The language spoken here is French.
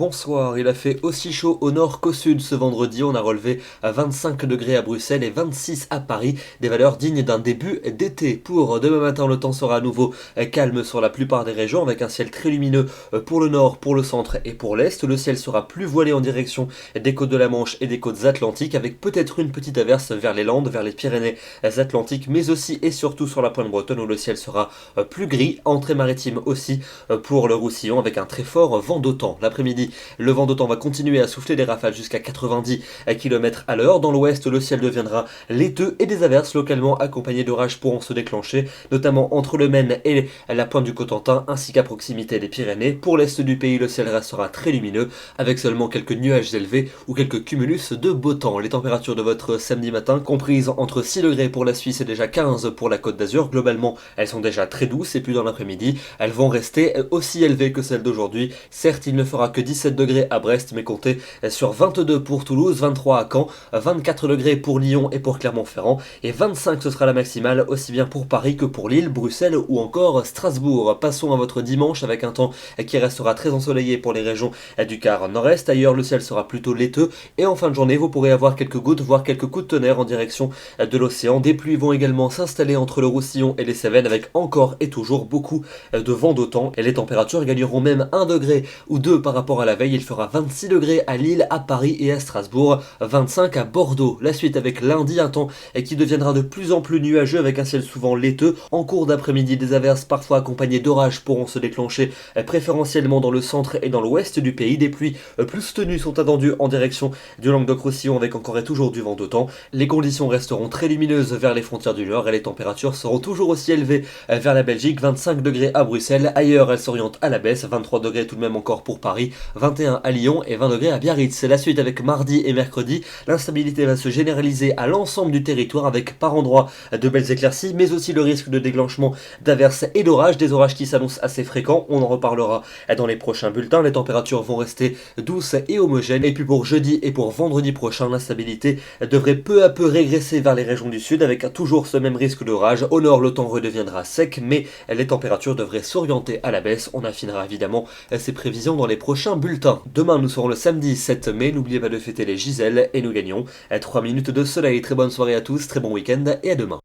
Bonsoir, il a fait aussi chaud au nord qu'au sud ce vendredi. On a relevé à 25 degrés à Bruxelles et 26 à Paris, des valeurs dignes d'un début d'été. Pour demain matin, le temps sera à nouveau calme sur la plupart des régions avec un ciel très lumineux pour le nord, pour le centre et pour l'est. Le ciel sera plus voilé en direction des côtes de la Manche et des côtes atlantiques avec peut-être une petite averse vers les Landes, vers les Pyrénées atlantiques, mais aussi et surtout sur la pointe bretonne où le ciel sera plus gris. Entrée maritime aussi pour le Roussillon avec un très fort vent d'autant. L'après-midi, le vent d'autant va continuer à souffler des rafales jusqu'à 90 km à l'heure. Dans l'ouest, le ciel deviendra laiteux et des averses localement accompagnées d'orages pourront se déclencher, notamment entre le Maine et la pointe du Cotentin, ainsi qu'à proximité des Pyrénées. Pour l'est du pays, le ciel restera très lumineux, avec seulement quelques nuages élevés ou quelques cumulus de beau temps. Les températures de votre samedi matin, comprises entre 6 degrés pour la Suisse et déjà 15 pour la Côte d'Azur, globalement, elles sont déjà très douces, et puis dans l'après-midi, elles vont rester aussi élevées que celles d'aujourd'hui. Certes, il ne fera que 17 degrés à Brest, mais comptez sur 22 pour Toulouse, 23 à Caen, 24 degrés pour Lyon et pour Clermont-Ferrand, et 25 ce sera la maximale, aussi bien pour Paris que pour Lille, Bruxelles ou encore Strasbourg. Passons à votre dimanche avec un temps qui restera très ensoleillé pour les régions du quart nord-est. Ailleurs, le ciel sera plutôt laiteux, et en fin de journée, vous pourrez avoir quelques gouttes, voire quelques coups de tonnerre en direction de l'océan. Des pluies vont également s'installer entre le Roussillon et les Cévennes, avec encore et toujours beaucoup de vent d'autant, et les températures gagneront même 1 degré ou 2 par rapport à la veille. Il fera 26 degrés à Lille, à Paris et à Strasbourg, 25 à Bordeaux. La suite avec lundi, un temps qui deviendra de plus en plus nuageux avec un ciel souvent laiteux. En cours d'après-midi, des averses parfois accompagnées d'orages pourront se déclencher, préférentiellement dans le centre et dans l'ouest du pays. Des pluies plus tenues sont attendues en direction du Languedoc-Roussillon avec encore et toujours du vent d'autant. Les conditions resteront très lumineuses vers les frontières du Nord et les températures seront toujours aussi élevées vers la Belgique, 25 degrés à Bruxelles. Ailleurs, elles s'orientent à la baisse, 23 degrés tout de même encore pour Paris, 21 à Lyon et 20 degrés à Biarritz. C'est la suite avec mardi et mercredi. L'instabilité va se généraliser à l'ensemble du territoire avec par endroits de belles éclaircies, mais aussi le risque de déclenchement d'averses et d'orages, des orages qui s'annoncent assez fréquents. On en reparlera dans les prochains bulletins. Les températures vont rester douces et homogènes. Et puis pour jeudi et pour vendredi prochain, l'instabilité devrait peu à peu régresser vers les régions du sud avec toujours ce même risque d'orage. Au nord, le temps redeviendra sec, mais les températures devraient s'orienter à la baisse. On affinera évidemment ces prévisions dans les prochains bulletins. Demain, nous serons le samedi 7 mai. N'oubliez pas de fêter les Giselles et nous gagnons 3 minutes de soleil. Très bonne soirée à tous, très bon week-end et à demain.